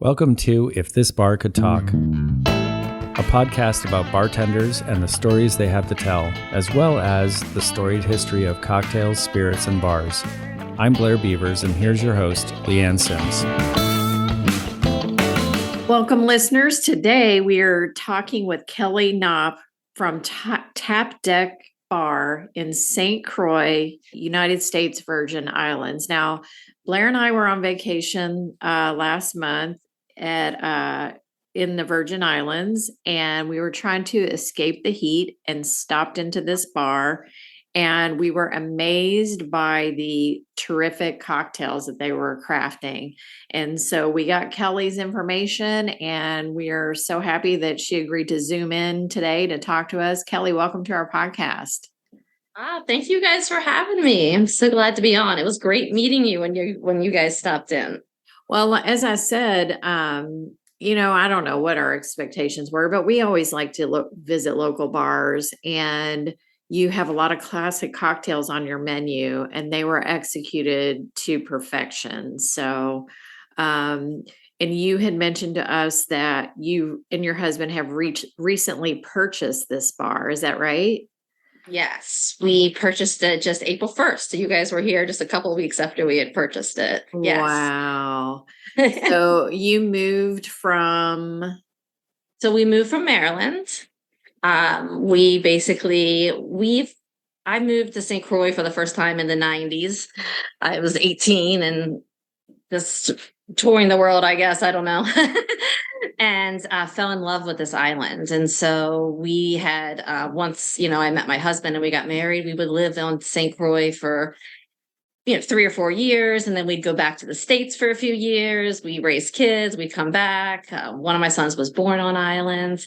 Welcome to If This Bar Could Talk, a podcast about bartenders and the stories they have to tell, as well as the storied history of cocktails, spirits, and bars. I'm Blair Beavers, and here's your host, Leanne Sims. Welcome, listeners. Today we are talking with Kellie Knopp from Tap Deck Bar in St. Croix, United States Virgin Islands. Now, Blair and I were on vacation last month in the Virgin Islands, and we were trying to escape the heat and stopped into this bar, and we were amazed by the terrific cocktails that they were crafting. And so we got Kellie's information, and we are so happy that she agreed to Zoom in today to talk to us. Kellie, welcome to our podcast. Thank you guys for having me. I'm so glad to be on. It was great meeting you when you guys stopped in. Well, as I said, I don't know what our expectations were, but we always like to visit local bars, and you have a lot of classic cocktails on your menu, and they were executed to perfection. So, and you had mentioned to us that you and your husband have recently purchased this bar. Is that right? Yes, we purchased it just April 1st. So you guys were here just a couple of weeks after we had purchased it. Yes. Wow. So you moved from... So we moved from Maryland. I moved to St. Croix for the first time in the 90s. I was 18 and just touring the world, I guess. I don't know. And fell in love with this island. And so we had, once, I met my husband and we got married, we would live on St. Croix for, 3 or 4 years. And then we'd go back to the States for a few years. We raised kids. We'd come back. One of my sons was born on island.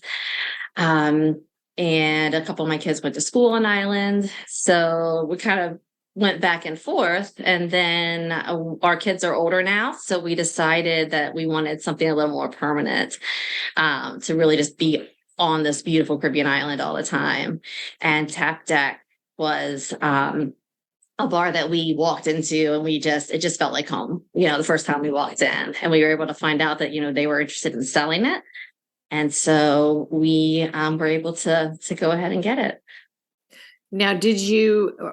And a couple of my kids went to school on island. So we kind of went back and forth, and then our kids are older now. So we decided that we wanted something a little more permanent, to really just be on this beautiful Caribbean island all the time. And Tap Deck was, a bar that we walked into, and it just felt like home, the first time we walked in, and we were able to find out that, they were interested in selling it. And so we were able to go ahead and get it. Now,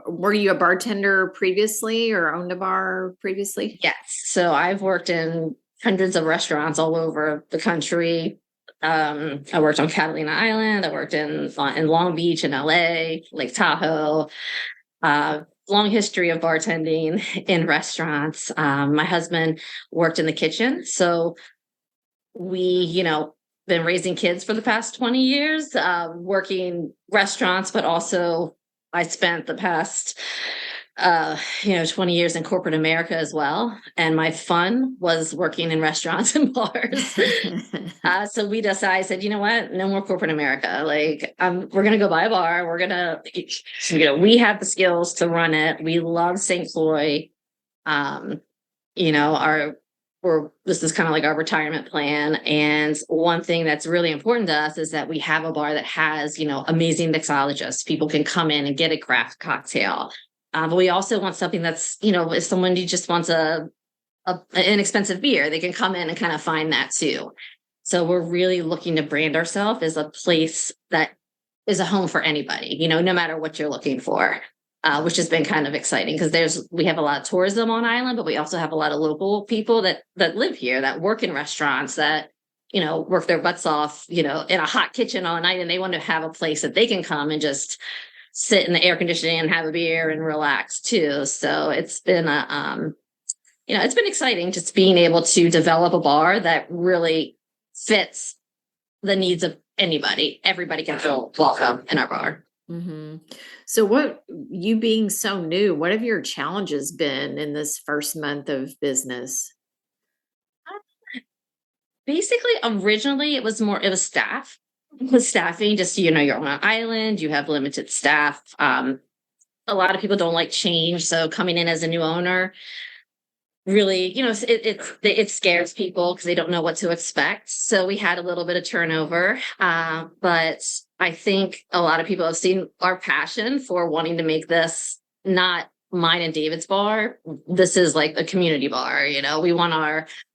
were you a bartender previously or owned a bar previously? Yes. So I've worked in hundreds of restaurants all over the country. I worked on Catalina Island. I worked in Long Beach and LA, Lake Tahoe. Long history of bartending in restaurants. My husband worked in the kitchen. So we, been raising kids for the past 20 years, working restaurants, but also I spent the past, 20 years in corporate America as well. And my fun was working in restaurants and bars. So we decided, I said, you know what? No more corporate America. Like, we're going to go buy a bar. We're going to, we have the skills to run it. We love St. Croix. This is kind of like our retirement plan. And one thing that's really important to us is that we have a bar that has, amazing mixologists. People can come in and get a craft cocktail. But we also want something that's, if someone just wants an inexpensive beer, they can come in and kind of find that too. So we're really looking to brand ourselves as a place that is a home for anybody, no matter what you're looking for. Which has been kind of exciting because we have a lot of tourism on island, but we also have a lot of local people that live here, that work in restaurants, that, work their butts off, in a hot kitchen all night, and they want to have a place that they can come and just sit in the air conditioning and have a beer and relax too. So it's been it's been exciting just being able to develop a bar that really fits the needs of anybody. Everybody can feel welcome in our bar. Mm-hmm. So you being so new, what have your challenges been in this first month of business? Basically, originally it was staff. It was staffing, just, you're on an island, you have limited staff. A lot of people don't like change. So coming in as a new owner, really, it scares people because they don't know what to expect. So we had a little bit of turnover, but I think a lot of people have seen our passion for wanting to make this not mine and David's bar, this is like a community bar. We want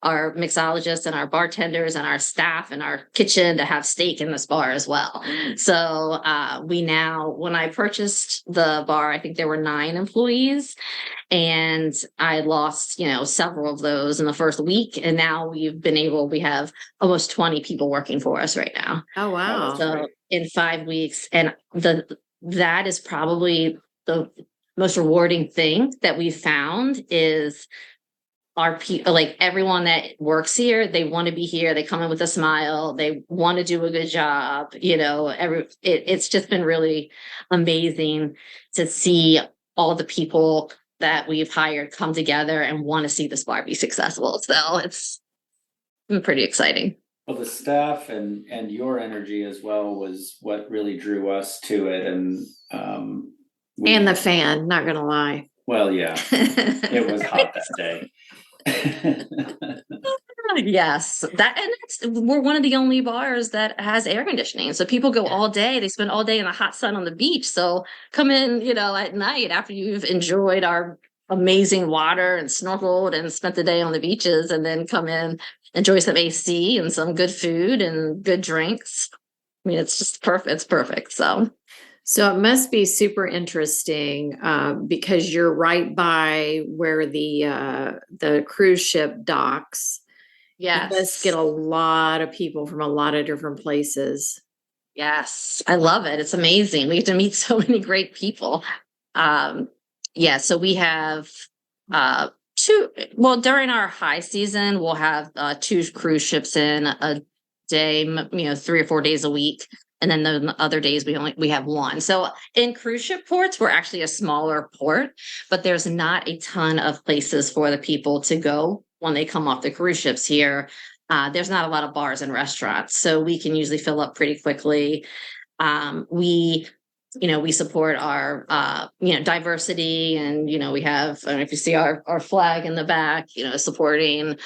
our mixologists and our bartenders and our staff and our kitchen to have stake in this bar as well. So when I purchased the bar, I think there were 9 employees, and I lost, several of those in the first week. And now we have almost 20 people working for us right now. Oh, wow. So in 5 weeks, and that is probably the most rewarding thing that we found is our people, like everyone that works here, they want to be here. They come in with a smile. They want to do a good job. It's just been really amazing to see all the people that we've hired come together and want to see this bar be successful. So it's been pretty exciting. Well, the staff and your energy as well was what really drew us to it. And the fan, not gonna lie. Well, yeah, it was hot that day. Yes, we're one of the only bars that has air conditioning. So people go all day. They spend all day in the hot sun on the beach. So come in, at night after you've enjoyed our amazing water and snorkeled and spent the day on the beaches, and then come in, enjoy some AC and some good food and good drinks. I mean, it's just perfect. It's perfect. So it must be super interesting because you're right by where the cruise ship docks. Yes. You must get a lot of people from a lot of different places. Yes, I love it. It's amazing. We get to meet so many great people. So we have 2. Well, during our high season, we'll have 2 cruise ships in a day, 3 or 4 days a week. And then the other days we have 1. So in cruise ship ports, we're actually a smaller port, but there's not a ton of places for the people to go when they come off the cruise ships here. There's not a lot of bars and restaurants, so we can usually fill up pretty quickly. We support our, diversity, and, we have, I don't know if you see our flag in the back, supporting,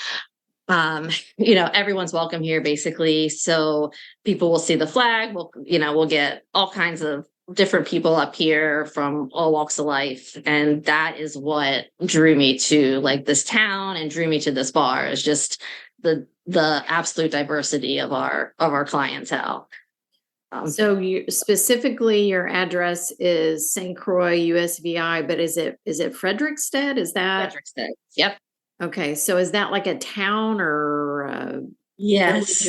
everyone's welcome here basically. So people will see the flag. We'll get all kinds of different people up here from all walks of life. And that is what drew me to like this town and drew me to this bar, is just the absolute diversity of our clientele. So your address is St. Croix, USVI, but is it Frederickstead? Is that Frederickstead? Yep. Okay. So is that like a town or yes,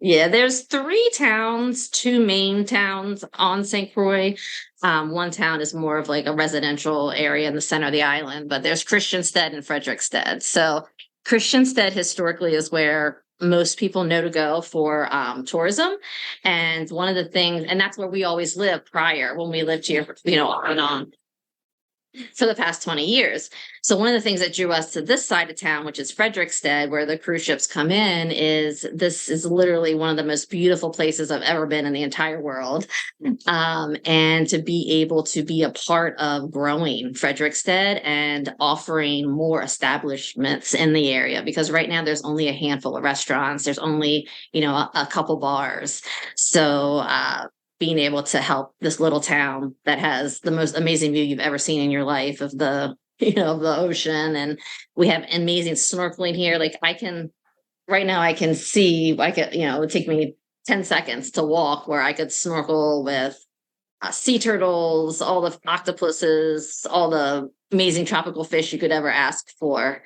there's 3 towns, 2 main towns on St. Croix. One town is more of like a residential area in the center of the island, but there's Christiansted and Frederickstead. So Christiansted historically is where most people know to go for tourism. And one of the things, and that's where we always lived prior when we lived here, off and on for the past 20 years. So one of the things that drew us to this side of town, which is Frederickstead, where the cruise ships come in, is this is literally one of the most beautiful places I've ever been in the entire world. And to be able to be a part of growing Frederickstead and offering more establishments in the area, because right now there's only a handful of restaurants. There's only, a couple bars. So, being able to help this little town that has the most amazing view you've ever seen in your life of the ocean. And we have amazing snorkeling here. Like I can see, it would take me 10 seconds to walk where I could snorkel with sea turtles, all the octopuses, all the amazing tropical fish you could ever ask for.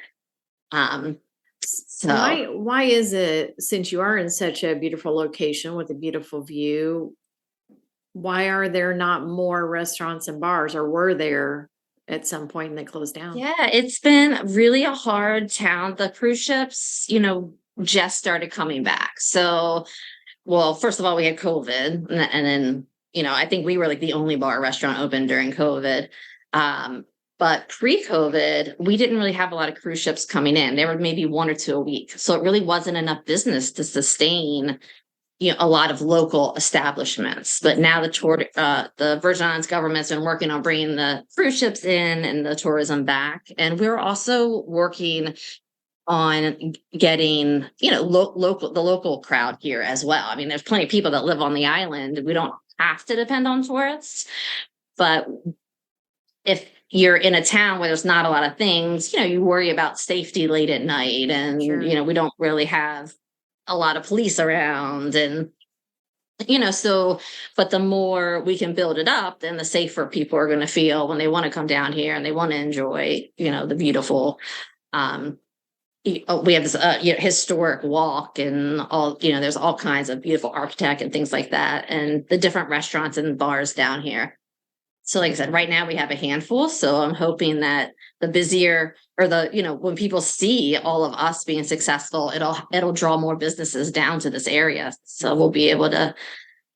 So why is it, since you are in such a beautiful location with a beautiful view, why are there not more restaurants and bars, or were there at some point and they closed down? Yeah, it's been really a hard town. The cruise ships, just started coming back. So, well, first of all, we had COVID, and then, I think we were like the only bar restaurant open during COVID. But pre-COVID, we didn't really have a lot of cruise ships coming in. There were maybe 1 or 2 a week. So it really wasn't enough business to sustain a lot of local establishments. But now the Virgin Islands government's been working on bringing the cruise ships in and the tourism back. And we're also working on getting, the local crowd here as well. I mean, there's plenty of people that live on the island. We don't have to depend on tourists, but if you're in a town where there's not a lot of things, you worry about safety late at night, and, Sure. we don't really have a lot of police around, and, so, but the more we can build it up, then the safer people are going to feel when they want to come down here and they want to enjoy, the beautiful, um, we have this historic walk, and all, there's all kinds of beautiful architect and things like that, and the different restaurants and bars down here. So like I said, right now we have a handful. So I'm hoping that the busier, or when people see all of us being successful, it'll draw more businesses down to this area. So we'll be able to,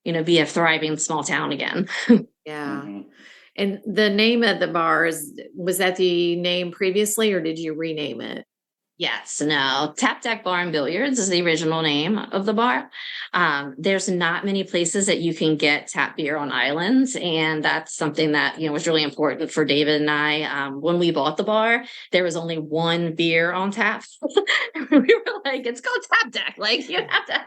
be a thriving small town again. Yeah. Mm-hmm. And the name of the bar was that the name previously, or did you rename it? Yes, no. Tap Deck Bar and Billiards is the original name of the bar. There's not many places that you can get tap beer on islands, and that's something that was really important for David and I. When we bought the bar, there was only one beer on tap. We were like, "It's called Tap Deck, like you have to,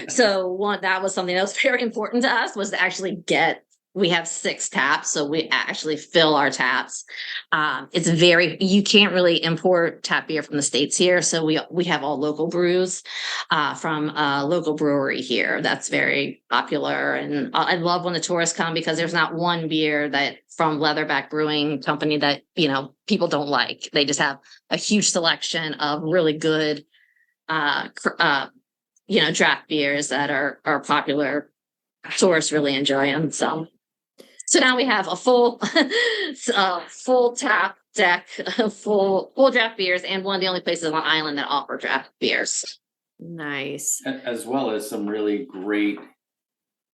So that was something that was very important to us, was to actually get. We have 6 taps, so we actually fill our taps. You can't really import tap beer from the States here. So we have all local brews from a local brewery here. That's very popular. And I love when the tourists come, because there's not one beer that from Leatherback Brewing Company that, people don't like. They just have a huge selection of really good, draft beers that are popular. Tourists really enjoy them. So now we have a full, full tap deck, full draft beers, and one of the only places on the island that offer draft beers. Nice. As well as some really great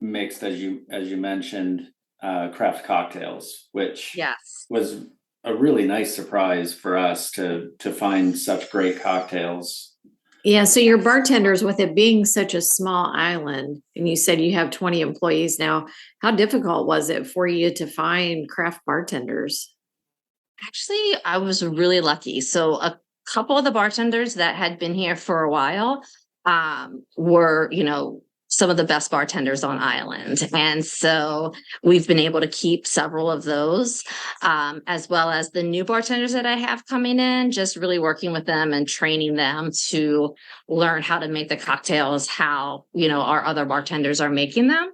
mixed, as you mentioned, craft cocktails, which Yes. was a really nice surprise for us to find such great cocktails. Yeah. So your bartenders, with it being such a small island, and you said you have 20 employees now, how difficult was it for you to find craft bartenders? Actually, I was really lucky. So a couple of the bartenders that had been here for a while were, some of the best bartenders on island. And so we've been able to keep several of those, as well as the new bartenders that I have coming in, just really working with them and training them to learn how to make the cocktails, how, our other bartenders are making them.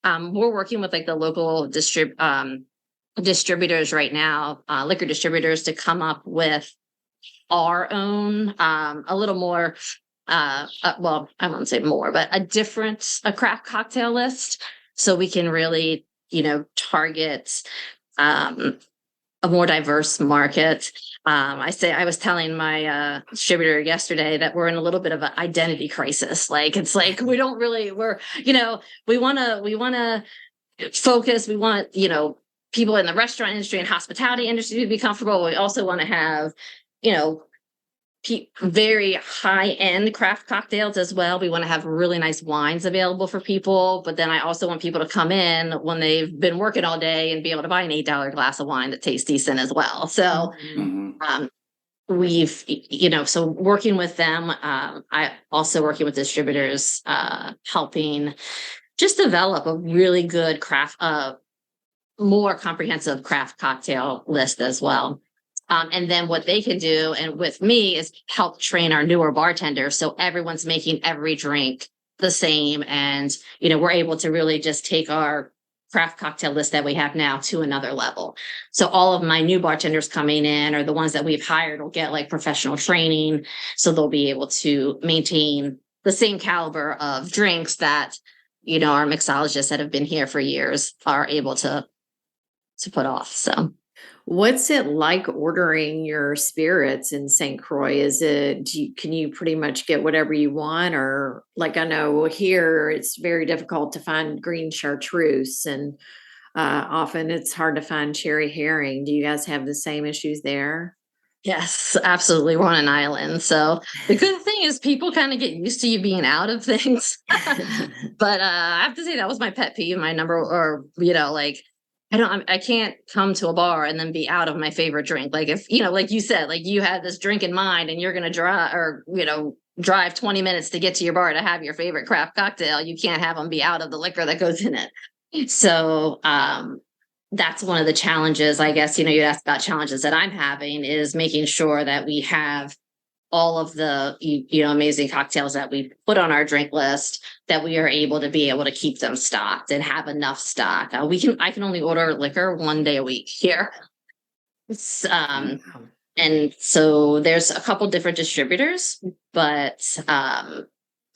We're working with like the local distributors right now, liquor distributors, to come up with our own, a little more, well, I won't say more, but a craft cocktail list, so we can really, target a more diverse market. I was telling my distributor yesterday that we're in a little bit of an identity crisis. Like, it's like we want to focus. We want, people in the restaurant industry and hospitality industry to be comfortable. We also want to have, very high-end craft cocktails as well. We want to have really nice wines available for people, but then I also want people to come in when they've been working all day and be able to buy an $8 glass of wine that tastes decent as well. So we've, so working with them, I also working with distributors, helping just develop a really good craft, more comprehensive craft cocktail list as well. And then what they can do, and with me, is help train our newer bartenders, so everyone's making every drink the same. And, we're able to really just take our craft cocktail list that we have now to another level. So all of my new bartenders coming in, or the ones that we've hired, will get like professional training. So they'll be able to maintain the same caliber of drinks that, our mixologists that have been here for years are able to put off. So what's it like ordering your spirits in St. Croix? Can you pretty much get whatever you want? Or, like, I know here it's very difficult to find green chartreuse, and often it's hard to find cherry herring. Do you guys have the same issues there? yes, absolutely. We're on an island. So the good thing is people kind of get used to you being out of things. But I have to say that was my pet peeve, my number, or, like, I can't come to a bar and then be out of my favorite drink. Like, if, like you said, like you had this drink in mind and you're going to drive 20 minutes to get to your bar to have your favorite craft cocktail, you can't have them be out of the liquor that goes in it. So, that's one of the challenges, I guess, you asked about challenges that I'm having, is making sure that we have all of the, amazing cocktails that we put on our drink list, that we are able to keep them stocked and have enough stock. I can only order liquor 1 day a week here. And so there's a couple different distributors, but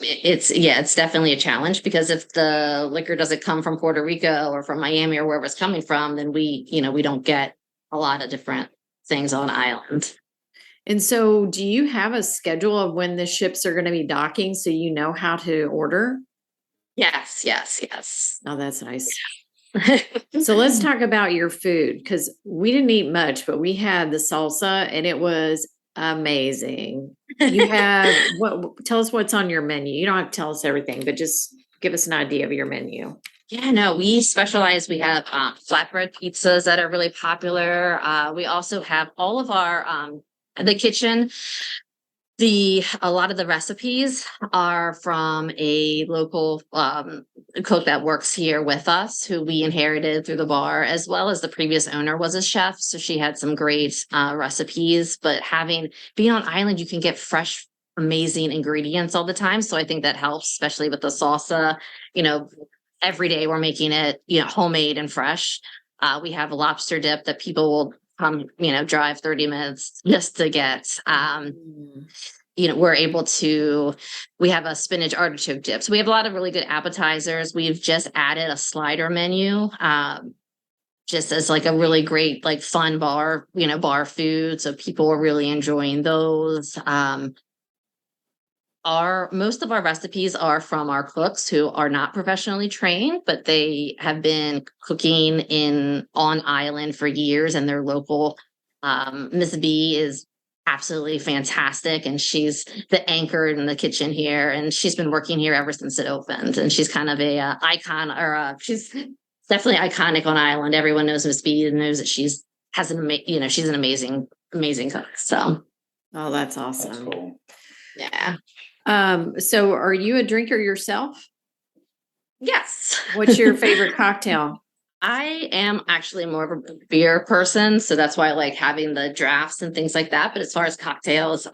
it's definitely a challenge, because if the liquor doesn't come from Puerto Rico or from Miami or wherever it's coming from, then we don't get a lot of different things on island. And so do you have a schedule of when the ships are going to be docking so you know how to order? Yes. Oh, that's nice. So let's talk about your food, because we didn't eat much, but we had the salsa and it was amazing. You have tell us what's on your menu. You don't have to tell us everything, but just give us an idea of your menu. Yeah, no, we specialize. We have flatbread pizzas that are really popular. We also have all of our the kitchen. A lot of the recipes are from a local cook that works here with us, who we inherited through the bar, as well as the previous owner was a chef. So she had some great recipes, but being on island, you can get fresh, amazing ingredients all the time. So I think that helps, especially with the salsa. Every day we're making it, homemade and fresh. We have a lobster dip that people will come, drive 30 minutes just to get. We have a spinach artichoke dip. So we have a lot of really good appetizers. We've just added a slider menu, just as like a really great, like fun bar food. So people are really enjoying those. Most of our recipes are from our cooks, who are not professionally trained, but they have been cooking on island for years, and they're local. Miss B is absolutely fantastic, and she's the anchor in the kitchen here, and she's been working here ever since it opened, and she's kind of a icon, or she's definitely iconic on island. Everyone knows Miss B and knows that she's an amazing cook. So oh, that's awesome. That's cool. Yeah. So are you a drinker yourself? Yes. What's your favorite cocktail? I am actually more of a beer person, so that's why I like having the drafts and things like that. But as far as cocktails,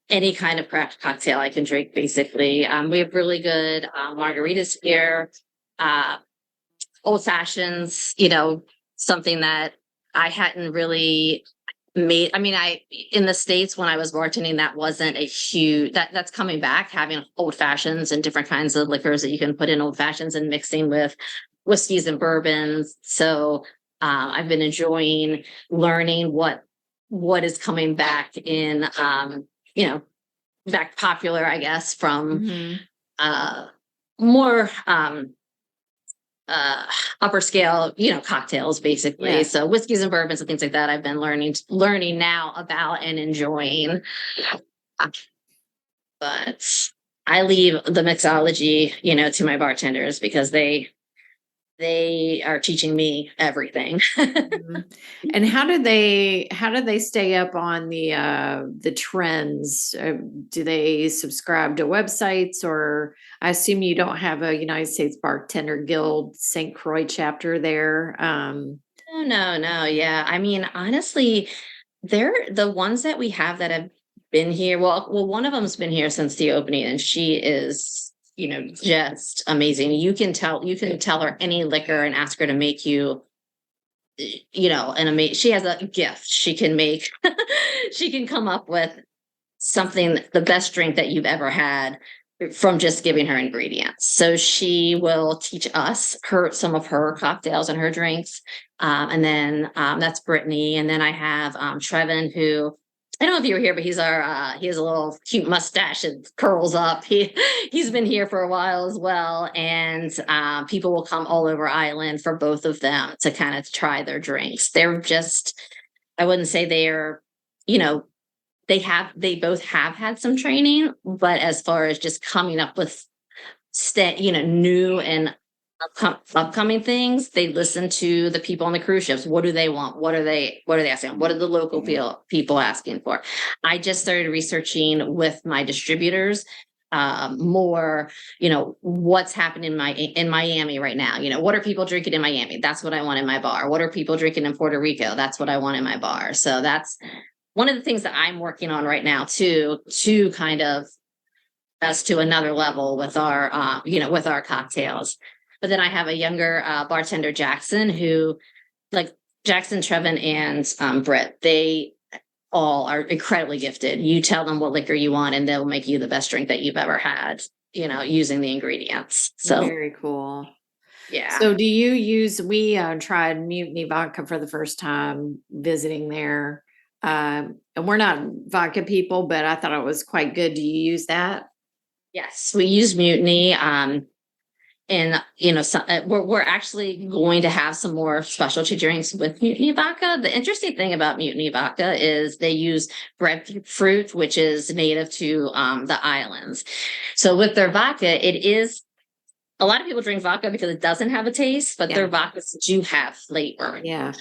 any kind of craft cocktail I can drink, basically. We have really good margaritas here, old fashions, something that I hadn't really made. I mean, in the States when I was bartending, that wasn't a huge, that's coming back, having old fashions and different kinds of liquors that you can put in old fashions and mixing with whiskeys and bourbons. So I've been enjoying learning what is coming back in, back popular, I guess, from more upper scale, cocktails, basically. Yeah. So whiskeys and bourbons and things like that, I've been learning now about and enjoying. But I leave the mixology, to my bartenders, because they are teaching me everything. And how do they stay up on the trends? Do they subscribe to websites, or I assume you don't have a United States Bartender Guild St. Croix chapter there? No. Yeah. I mean, honestly, they're the ones that we have that have been here. Well, one of them's been here since the opening, and she is, just amazing. You can tell her any liquor and ask her to make you, she has a gift. She can make, she can come up with something, the best drink that you've ever had, from just giving her ingredients. So she will teach us some of her cocktails and her drinks. And then that's Brittany. And then I have Trevin, who, I don't know if you were here, but he has a little cute mustache and curls up. He's been here for a while as well. And people will come all over island for both of them to kind of try their drinks. They're just, I wouldn't say they're, they both have had some training, but as far as just coming up with, new and upcoming things, they listen to the people on the cruise ships. What do they want? What are they asking? What are the local people asking for? I just started researching with my distributors more, what's happening in Miami right now. What are people drinking in Miami? That's what I want in my bar. What are people drinking in Puerto Rico? That's what I want in my bar. So that's one of the things that I'm working on right now too, to kind of us to another level with our, with our cocktails. But then I have a younger bartender, Jackson, who like Jackson, Trevin, and Britt, they all are incredibly gifted. You tell them what liquor you want and they'll make you the best drink that you've ever had, using the ingredients. So very cool. Yeah. So do you use, we tried Mutiny Vodka for the first time visiting there. And we're not vodka people, but I thought it was quite good. Do you use that? Yes, we use Mutiny. And, we're actually going to have some more specialty drinks with Mutiny Vodka. The interesting thing about Mutiny Vodka is they use breadfruit, which is native to the islands. So with their vodka, it is, a lot of people drink vodka because it doesn't have a taste, but their vodkas do have flavor. Yeah.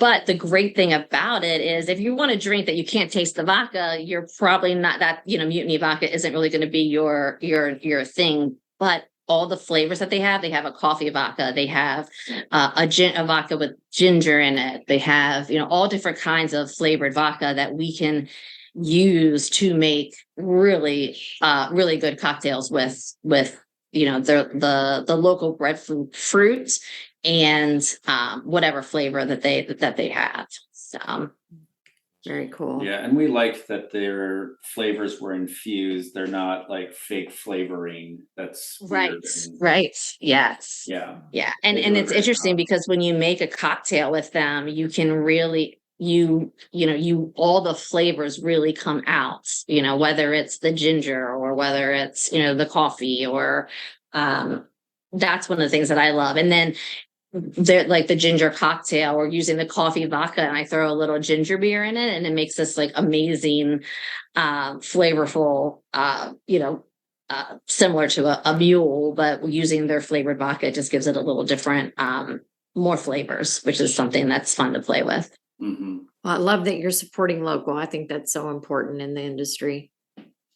But the great thing about it is if you want a drink that you can't taste the vodka, you're probably not that, Mutiny Vodka isn't really going to be your thing. But all the flavors that they have a coffee vodka, they have a vodka with ginger in it. They have, all different kinds of flavored vodka that we can use to make really, really good cocktails with the local breadfruit and whatever flavor that they have. So very cool. Yeah, and we liked that their flavors were infused. They're not like fake flavoring. That's right. Yes. Yeah. And it's interesting because when you make a cocktail with them, you can really all the flavors really come out, whether it's the ginger or whether it's, the coffee or that's one of the things that I love. And then they're like the ginger cocktail or using the coffee vodka and I throw a little ginger beer in it and it makes this like amazing, flavorful, similar to a mule, but using their flavored vodka just gives it a little different, more flavors, which is something that's fun to play with. Mm-hmm. Well, I love that you're supporting local. I think that's so important in the industry.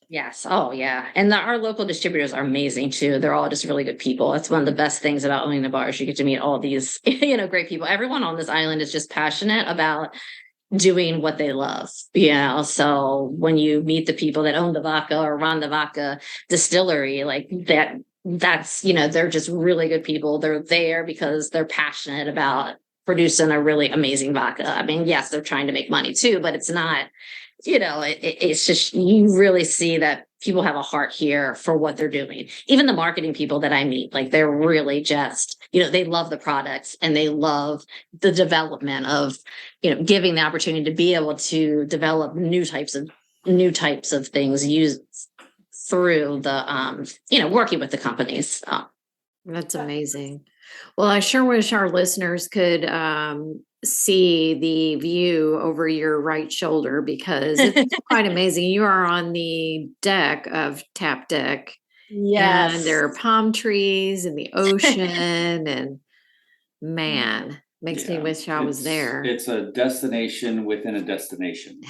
Yes. Oh, yeah. And our local distributors are amazing too. They're all just really good people. That's one of the best things about owning the bars. You get to meet all these, great people. Everyone on this island is just passionate about doing what they love. So when you meet the people that own the vodka or run the vodka distillery, like that's, they're just really good people. They're there because they're passionate about producing a really amazing vodka. I mean, yes, they're trying to make money too, but it's not, it's just, you really see that people have a heart here for what they're doing. Even the marketing people that I meet, like they're really just, they love the products and they love the development of, giving the opportunity to be able to develop new types of things used through the, working with the companies. That's amazing. Well, I sure wish our listeners could see the view over your right shoulder because it's quite amazing. You are on the deck of Tap Deck. Yes. And there are palm trees and the ocean and man, makes me wish I was there. It's a destination within a destination.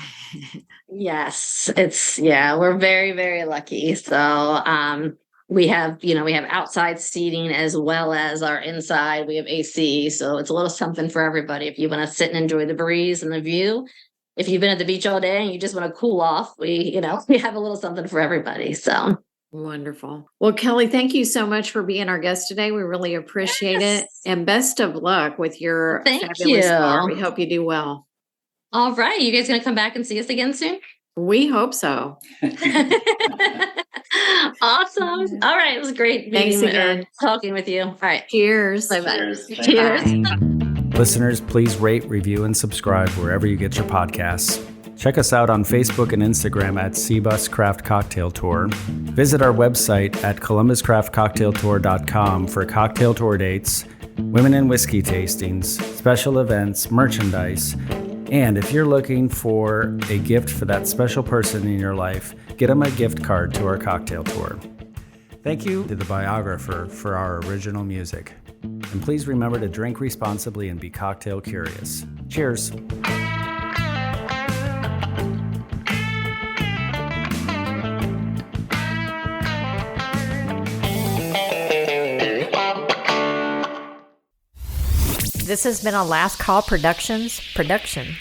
Yes, we're very, very lucky. So, we have outside seating as well as our inside. We have AC. So it's a little something for everybody. If you want to sit and enjoy the breeze and the view, if you've been at the beach all day and you just want to cool off, we have a little something for everybody. So wonderful. Well, Kellie, thank you so much for being our guest today. We really appreciate it. And best of luck with your fabulous bar. We hope you do well. All right. You guys going to come back and see us again soon? We hope so. Awesome. All right. It was great talking with you. All right. Cheers. Bye-bye. Cheers. Listeners, please rate, review, and subscribe wherever you get your podcasts. Check us out on Facebook and Instagram at Seabus Craft Cocktail Tour. Visit our website at columbuscraftcocktailtour.com for cocktail tour dates, women and whiskey tastings, special events, merchandise, and if you're looking for a gift for that special person in your life, get them a gift card to our cocktail tour. Thank you to the biographer for our original music. And please remember to drink responsibly and be cocktail curious. Cheers. This has been a Last Call Productions production.